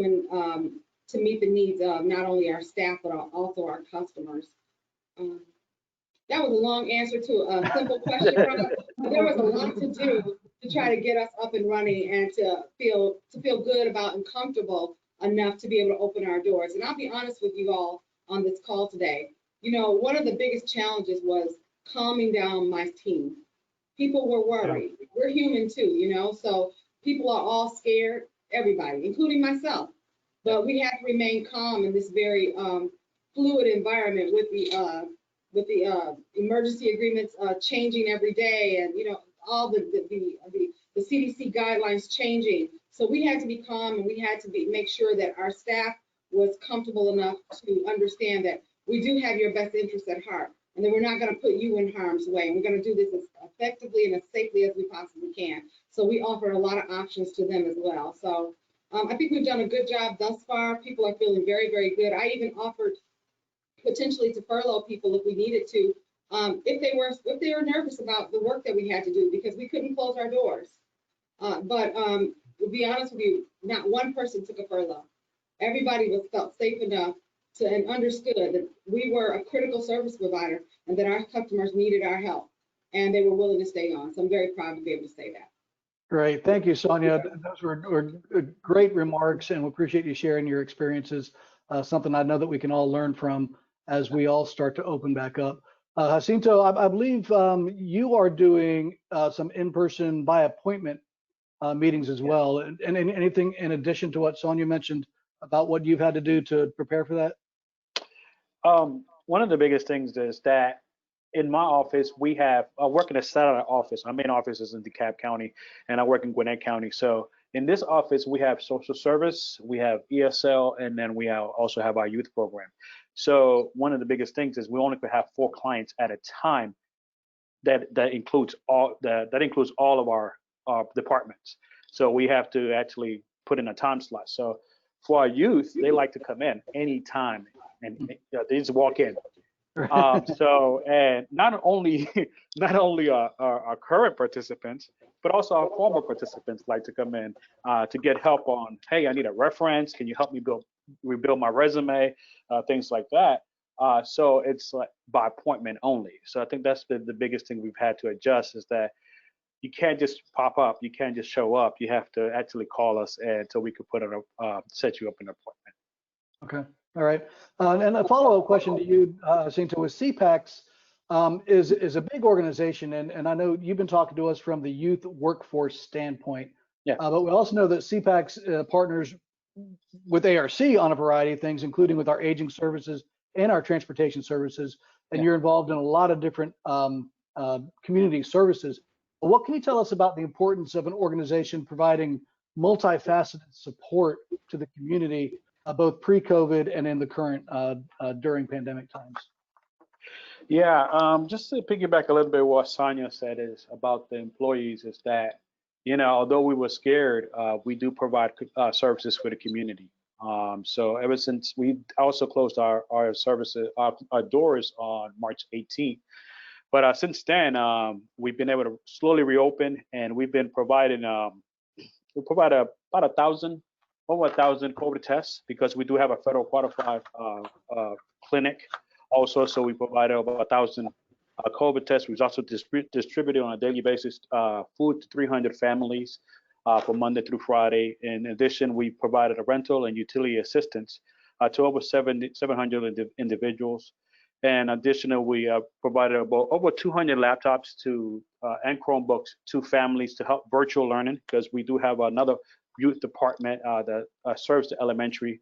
meet the needs of not only our staff, but also our customers. That was a long answer to a simple question, but there was a lot to do to try to get us up and running and to feel good about and comfortable enough to be able to open our doors. And I'll be honest with you all on this call today. One of the biggest challenges was calming down my team. People were worried. We're human too, so people are all scared, everybody, including myself. But we have to remain calm in this very fluid environment with the emergency agreements changing every day, and all the CDC guidelines changing. So we had to be calm, and we had to make sure that our staff was comfortable enough to understand that we do have your best interest at heart, and that we're not going to put you in harm's way. And we're going to do this as effectively and as safely as we possibly can. So we offer a lot of options to them as well. So I think we've done a good job thus far. People are feeling very, very good. I even offered potentially to furlough people if we needed to, if they were nervous about the work that we had to do, because we couldn't close our doors. But to be honest with you, not one person took a furlough. Everybody felt safe enough and understood that we were a critical service provider and that our customers needed our help, and they were willing to stay on. So I'm very proud to be able to say that. Great. Thank you, Sonia. Those were great remarks, and we appreciate you sharing your experiences, something I know that we can all learn from as we all start to open back up. Jacinto, I believe you are doing some in-person by appointment meetings as well. And anything in addition to what Sonia mentioned about what you've had to do to prepare for that? One of the biggest things is that in my office, we have, I work in a satellite office. Our main office is in DeKalb County, and I work in Gwinnett County. So in this office, we have social service, we have ESL, and then we also have our youth program. So one of the biggest things is we only could have 4 clients at a time. That includes all of our departments. So we have to actually put in a time slot. So for our youth, they like to come in anytime, and they just walk in. So, and not only our current participants, but also our former participants like to come in to get help on, hey, I need a reference. Can you help me rebuild my resume? Things like that. So it's like by appointment only. So I think that's the biggest thing we've had to adjust, is that you can't just pop up. You can't just show up. You have to actually call us until we could set you up an appointment. Okay. All right. And a follow-up question to you, Jacinto, with CPACs is a big organization, and I know you've been talking to us from the youth workforce standpoint. Yeah. But we also know that CPACs partners with ARC on a variety of things, including with our aging services and our transportation services, and you're involved in a lot of different community services. But what can you tell us about the importance of an organization providing multifaceted support to the community, both pre-COVID and in the current during pandemic times? Yeah, just to piggyback a little bit what Sonia said is about the employees, is that, although we were scared, we do provide services for the community. So ever since we also closed our services, our doors on March 18th. But since then, we've been able to slowly reopen, and we've been providing, we provide about over 1,000 COVID tests, because we do have a federal qualified clinic also. So we provide over 1,000 COVID tests. We've also distributed on a daily basis food to 300 families from Monday through Friday. In addition, we provided a rental and utility assistance to over 700 individuals. And additionally, we provided about over 200 laptops and Chromebooks to families to help virtual learning, because we do have another youth department that serves the elementary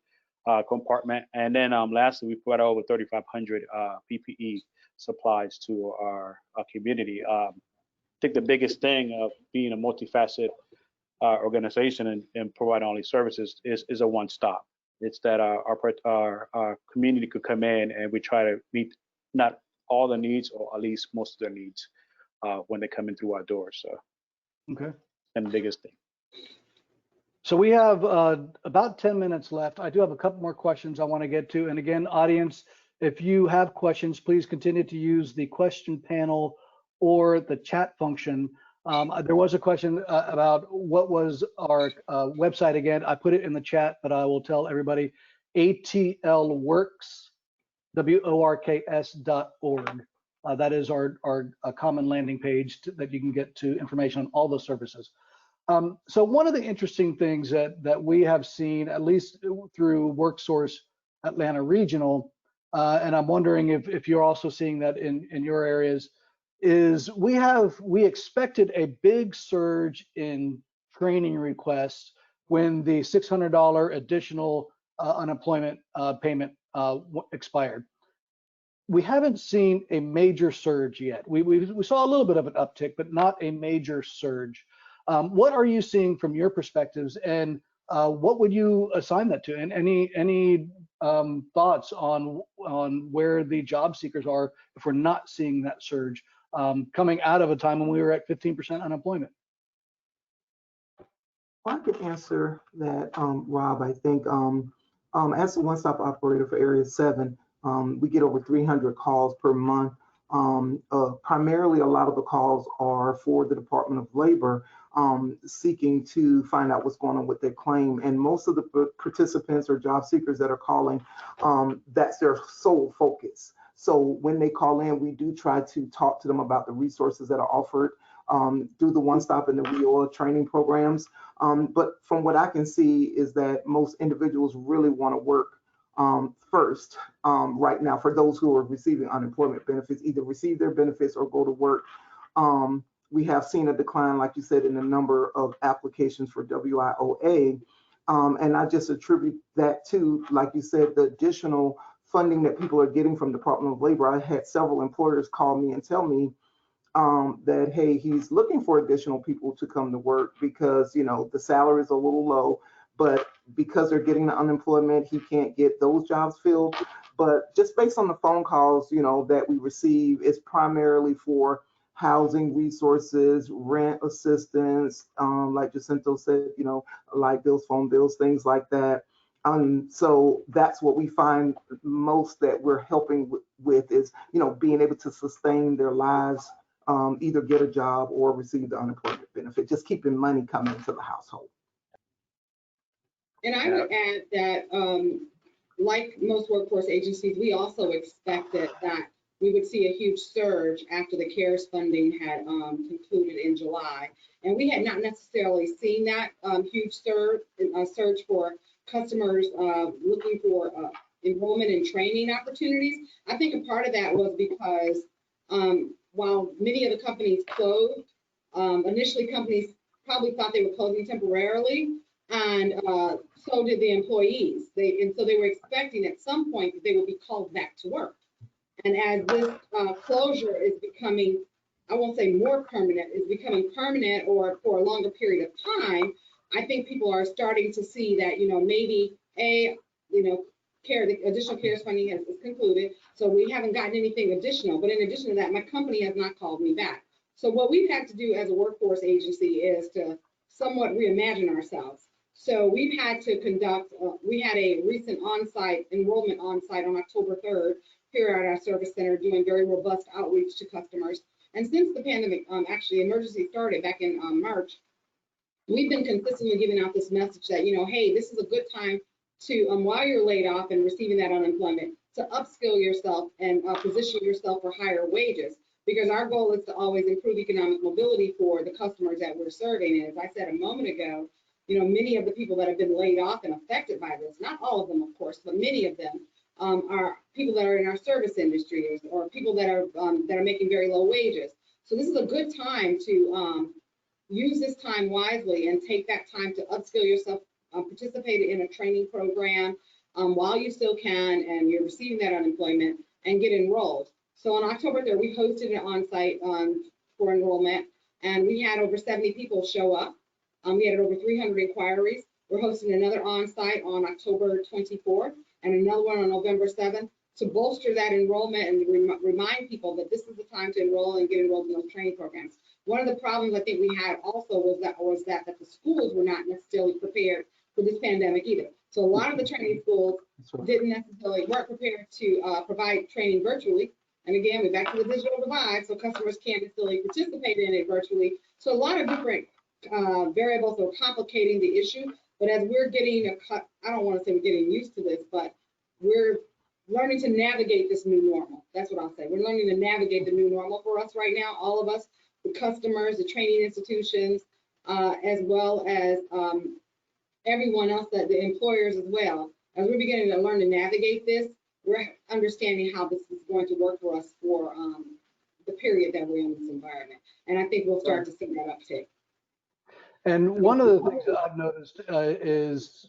compartment. And then lastly, we provided over 3,500 PPE supplies to our community. I think the biggest thing of being a multifaceted organization and providing all these services is a one-stop. It's that our community could come in, and we try to meet not all the needs, or at least most of their needs when they come in through our doors. So, okay, and the biggest thing. So we have about 10 minutes left. I do have a couple more questions I want to get to. And again, audience, if you have questions, please continue to use the question panel or the chat function. There was a question about what was our website again. I put it in the chat, but I will tell everybody, atlworks, WORKS.org. That is our common landing page that you can get to information on all those services. So one of the interesting things that we have seen, at least through WorkSource Atlanta Regional, and I'm wondering if you're also seeing that in your areas, is we expected a big surge in training requests when the $600 additional unemployment payment expired. We haven't seen a major surge yet. We saw a little bit of an uptick, but not a major surge. What are you seeing from your perspectives, and what would you assign that to? And any thoughts on where the job seekers are if we're not seeing that surge coming out of a time when we were at 15% unemployment? Well, I could answer that, Rob. I think as a one-stop operator for Area 7, we get over 300 calls per month. Primarily, a lot of the calls are for the Department of Labor, seeking to find out what's going on with their claim. And most of the participants or job seekers that are calling, that's their sole focus. So when they call in, we do try to talk to them about the resources that are offered through the one-stop and the WIOA training programs. But from what I can see is that most individuals really want to work first right now. For those who are receiving unemployment benefits, either receive their benefits or go to work. We have seen a decline, like you said, in the number of applications for WIOA. And I just attribute that to, like you said, the additional funding that people are getting from Department of Labor, I had several employers call me and tell me that, hey, he's looking for additional people to come to work because, the salary is a little low, but because they're getting the unemployment, he can't get those jobs filled. But just based on the phone calls, that we receive, it's primarily for housing resources, rent assistance, like Jacinto said, light bills, phone bills, things like that. So that's what we find most that we're helping with is, being able to sustain their lives, either get a job or receive the unemployment benefit, just keeping money coming into the household. And I would add that, like most workforce agencies, we also expected that we would see a huge surge after the CARES funding had concluded in July. And we had not necessarily seen that huge surge for customers looking for enrollment and training opportunities. I think a part of that was because while many of the companies closed, initially companies probably thought they were closing temporarily, and so did the employees. So they were expecting at some point that they would be called back to work. And as this closure is becoming, I won't say more permanent, is becoming permanent or for a longer period of time, I think people are starting to see that, maybe the additional CARES funding is concluded, so we haven't gotten anything additional. But in addition to that, my company has not called me back. So what we've had to do as a workforce agency is to somewhat reimagine ourselves. So we've had to conduct, we had a recent enrollment on-site on October 3rd here at our service center, doing very robust outreach to customers. And since the pandemic, actually emergency started back in March, we've been consistently giving out this message that, hey, this is a good time to, while you're laid off and receiving that unemployment, to upskill yourself and position yourself for higher wages. Because our goal is to always improve economic mobility for the customers that we're serving. And as I said a moment ago, many of the people that have been laid off and affected by this, not all of them, of course, but many of them are people that are in our service industry or people that are making very low wages. So this is a good time to use this time wisely and take that time to upskill yourself, participate in a training program while you still can and you're receiving that unemployment, and get enrolled. So on October 3rd, we hosted an on-site for enrollment, and we had over 70 people show up. We had over 300 inquiries. We're hosting another on-site on October 24th and another one on November 7th to bolster that enrollment and remind people that this is the time to enroll and get enrolled in those training programs. One of the problems I think we had also was that the schools were not necessarily prepared for this pandemic either. So a lot of the training schools weren't prepared to provide training virtually. And again, we're back to the digital divide, so customers can't necessarily participate in it virtually. So a lot of different variables are complicating the issue. But as we're getting I don't want to say we're getting used to this, but we're learning to navigate this new normal. That's what I'll say. We're learning to navigate the new normal for us right now, all of us, the customers, the training institutions, as well as everyone else, the employers as well. As we're beginning to learn to navigate this, we're understanding how this is going to work for us for the period that we're in this environment. And I think we'll start to see that uptick. And one of the things that I've noticed is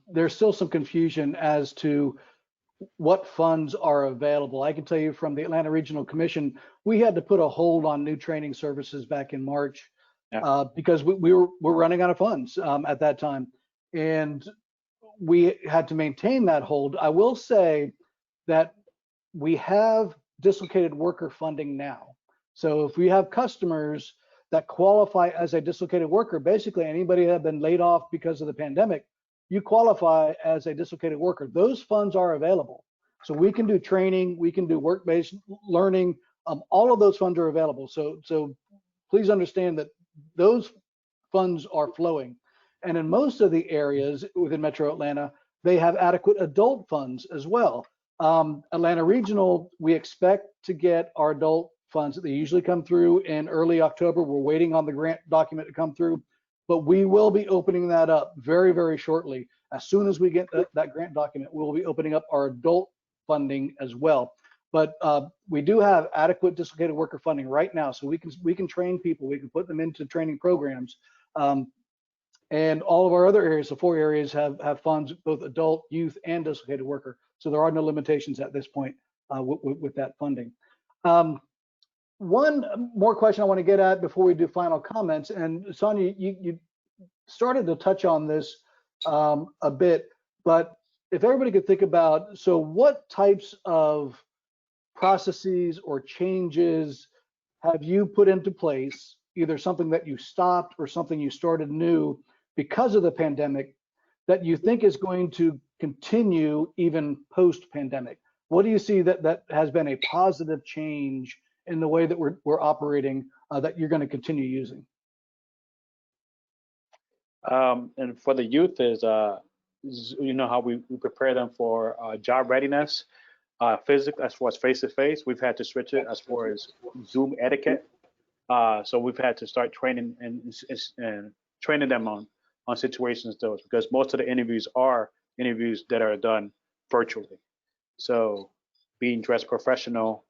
there's still some confusion as to what funds are available. I can tell you from the Atlanta Regional Commission, we had to put a hold on new training services back in March because we were running out of funds at that time. And we had to maintain that hold. I will say that we have dislocated worker funding now. So if we have customers that qualify as a dislocated worker, basically anybody that had been laid off because of the pandemic, you qualify as a dislocated worker. Those funds are available. So we can do training, we can do work-based learning, all of those funds are available. So please understand that those funds are flowing. And in most of the areas within Metro Atlanta, they have adequate adult funds as well. Atlanta Regional, we expect to get our adult funds. They usually come through in early October. We're waiting on the grant document to come through, but we will be opening that up very, very shortly. As soon as we get that grant document, we'll be opening up our adult funding as well. But we do have adequate dislocated worker funding right now, so we can train people. We can put them into training programs. And all of our other areas, the 4 areas have funds, both adult, youth, and dislocated worker. So there are no limitations at this point with that funding. One more question I want to get at before we do final comments, and Sonia, you started to touch on this a bit, but if everybody could think about, so what types of processes or changes have you put into place, either something that you stopped or something you started new because of the pandemic, that you think is going to continue even post-pandemic? What do you see that has been a positive change in the way that we're operating that you're going to continue using? And for the youth is, you know, how we prepare them for job readiness, physical, as far as face-to-face. We've had to switch it as far as Zoom etiquette. So we've had to start training and training them on situations those, because most of the interviews are interviews that are done virtually. So being dressed professional,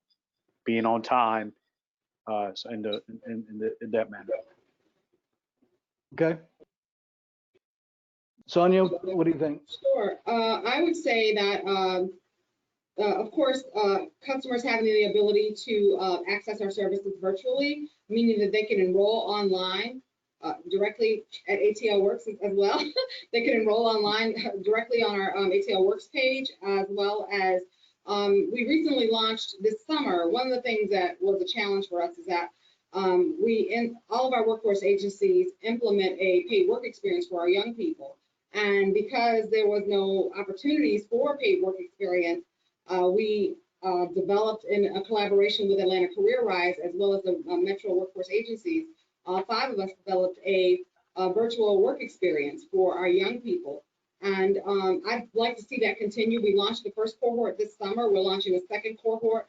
being on time, so in that manner. Okay. Sonia, what do you think? Sure. I would say that, of course, customers having the ability to access our services virtually, meaning that they can enroll online directly at ATL Works as well. They can enroll online directly on our ATL Works page, as well as we recently launched this summer. One of the things that was a challenge for us is that in all of our workforce agencies implement a paid work experience for our young people. And because there was no opportunities for paid work experience, we developed in a collaboration with Atlanta Career Rise, as well as the Metro Workforce Agencies. 5 of us developed a virtual work experience for our young people. And I'd like to see that continue. We launched the first cohort this summer. We're launching a second cohort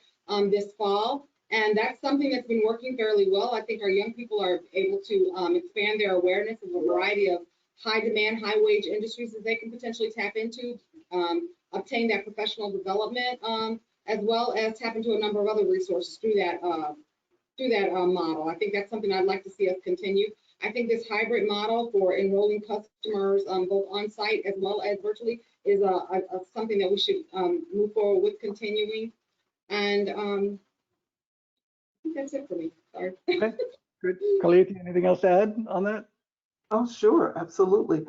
this fall. And that's something that's been working fairly well. I think our young people are able to expand their awareness of a variety of high demand, high wage industries that they can potentially tap into, obtain that professional development, as well as tap into a number of other resources through that model. I think that's something I'd like to see us continue. I think this hybrid model for enrolling customers both on site as well as virtually is something that we should move forward with continuing. And I think that's it for me. Sorry. Okay, good. Khalid, anything else to add on that? Oh, sure, absolutely.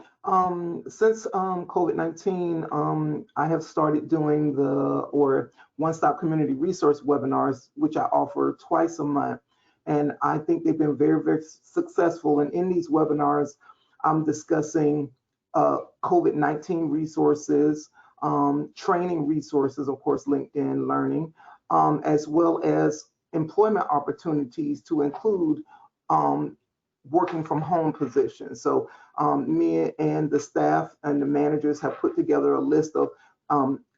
Since COVID-19, I have started doing the one-stop community resource webinars, which I offer twice a month. And I think they've been very, very successful. And in these webinars, I'm discussing COVID-19 resources, training resources, of course, LinkedIn Learning, as well as employment opportunities to include working from home positions. So me and the staff and the managers have put together a list of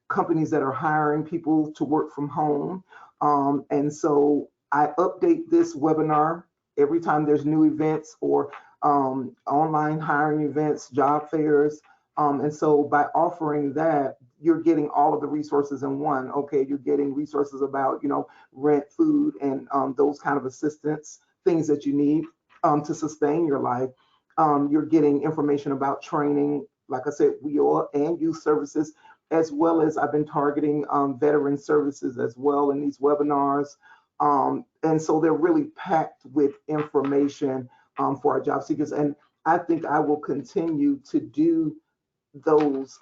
companies that are hiring people to work from home. And so I update this webinar every time there's new events or online hiring events, job fairs. And so by offering that, you're getting all of the resources in one. Okay, you're getting resources about, rent, food, and those kind of assistance, things that you need to sustain your life. You're getting information about training, like I said, WIOA and youth services, as well as I've been targeting veteran services as well in these webinars. And so they're really packed with information for our job seekers. And I think I will continue to do those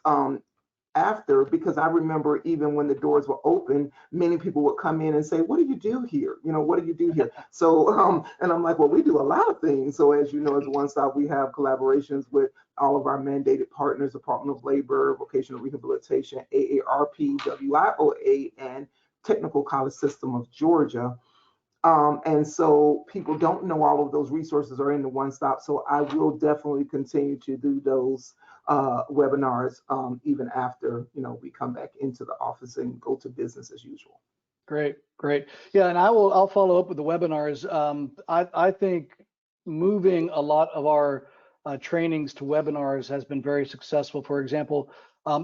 after, because I remember even when the doors were open, many people would come in and say, what do you do here? What do you do here? So, and I'm like, well, we do a lot of things. So as you know, as One Stop, we have collaborations with all of our mandated partners, Department of Labor, Vocational Rehabilitation, AARP, WIOA, and Technical College System of Georgia. And so people don't know all of those resources are in the One Stop. So I will definitely continue to do those webinars even after we come back into the office and go to business as usual. Great. Yeah, and I'll follow up with the webinars. I think moving a lot of our trainings to webinars has been very successful. For example,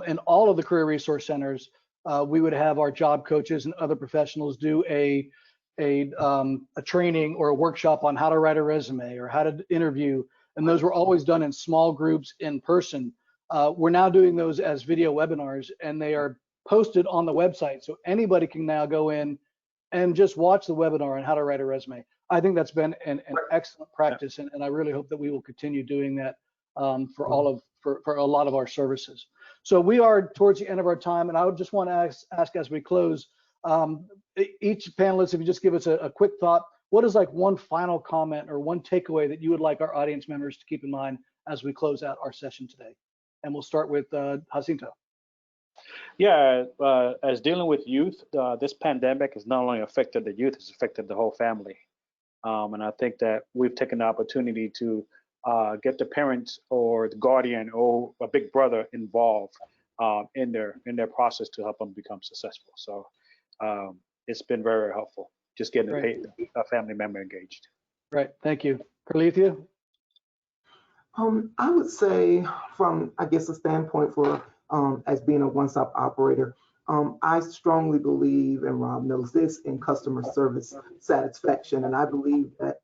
in all of the career resource centers, we would have our job coaches and other professionals do a training or a workshop on how to write a resume or how to interview and those were always done in small groups in person. We're now doing those as video webinars, and they are posted on the website, so anybody can now go in and just watch the webinar on how to write a resume. I think that's been an excellent practice, and I really hope that we will continue doing that for a lot of our services. So we are towards the end of our time, and I would just want to ask as we close, each panelist, if you just give us a quick thought, what is like one final comment or one takeaway that you would like our audience members to keep in mind as we close out our session today? And we'll start with Jacinto. Yeah, as dealing with youth, this pandemic has not only affected the youth, it's affected the whole family. And I think that we've taken the opportunity to get the parents or the guardian or a big brother involved in their process to help them become successful. So it's been very helpful, just getting a family member engaged. Right, thank you. Carlithia? I would say from, I guess, a standpoint for as being a one-stop operator, I strongly believe, and Rob knows this, in customer service satisfaction. And I believe that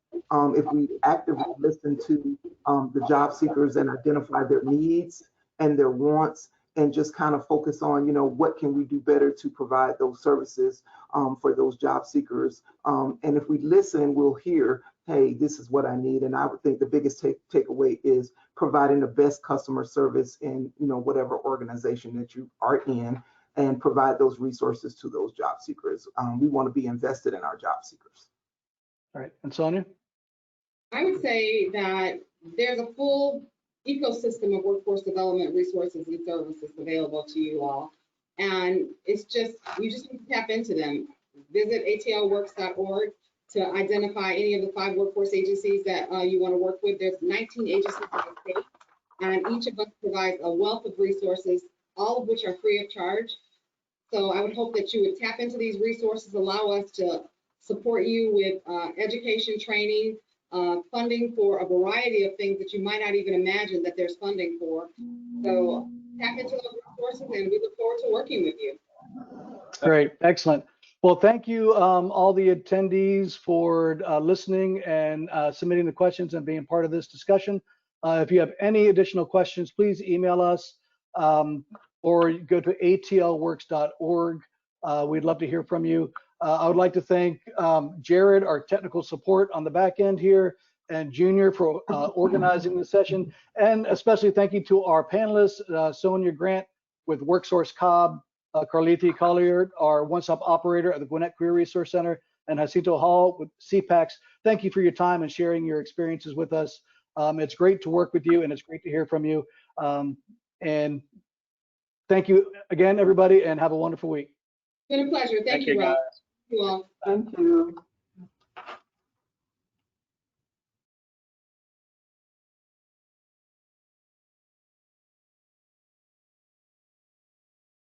if we actively listen to the job seekers and identify their needs and their wants, and just kind of focus on, what can we do better to provide those services for those job seekers. And if we listen, we'll hear, hey, this is what I need. And I would think the biggest takeaway is providing the best customer service in, whatever organization that you are in, and provide those resources to those job seekers. We want to be invested in our job seekers. All right, and Sonia? I would say that there's a full ecosystem of workforce development resources and services available to you all. And you just need to tap into them. Visit atlworks.org to identify any of the 5 workforce agencies that you want to work with. There's 19 agencies in the state, and each of us provides a wealth of resources, all of which are free of charge. So I would hope that you would tap into these resources, allow us to support you with education, training, funding for a variety of things that you might not even imagine that there's funding for. So tap into those resources, and we look forward to working with you. Great, excellent. Well, thank you all the attendees for listening and submitting the questions and being part of this discussion. If you have any additional questions, please email us or go to atlworks.org. We'd love to hear from you. I would like to thank Jared, our technical support on the back end here, and Junior for organizing the session. And especially thank you to our panelists, Sonia Grant with WorkSource Cobb, Carlithia Collier, our one-stop operator at the Gwinnett Career Resource Center, and Jacinto Hall with CPACS. Thank you for your time and sharing your experiences with us. It's great to work with you, and it's great to hear from you. And thank you again, everybody, and have a wonderful week. It's been a pleasure. Thank you, Rob. Guys. Thank you all. Thank you.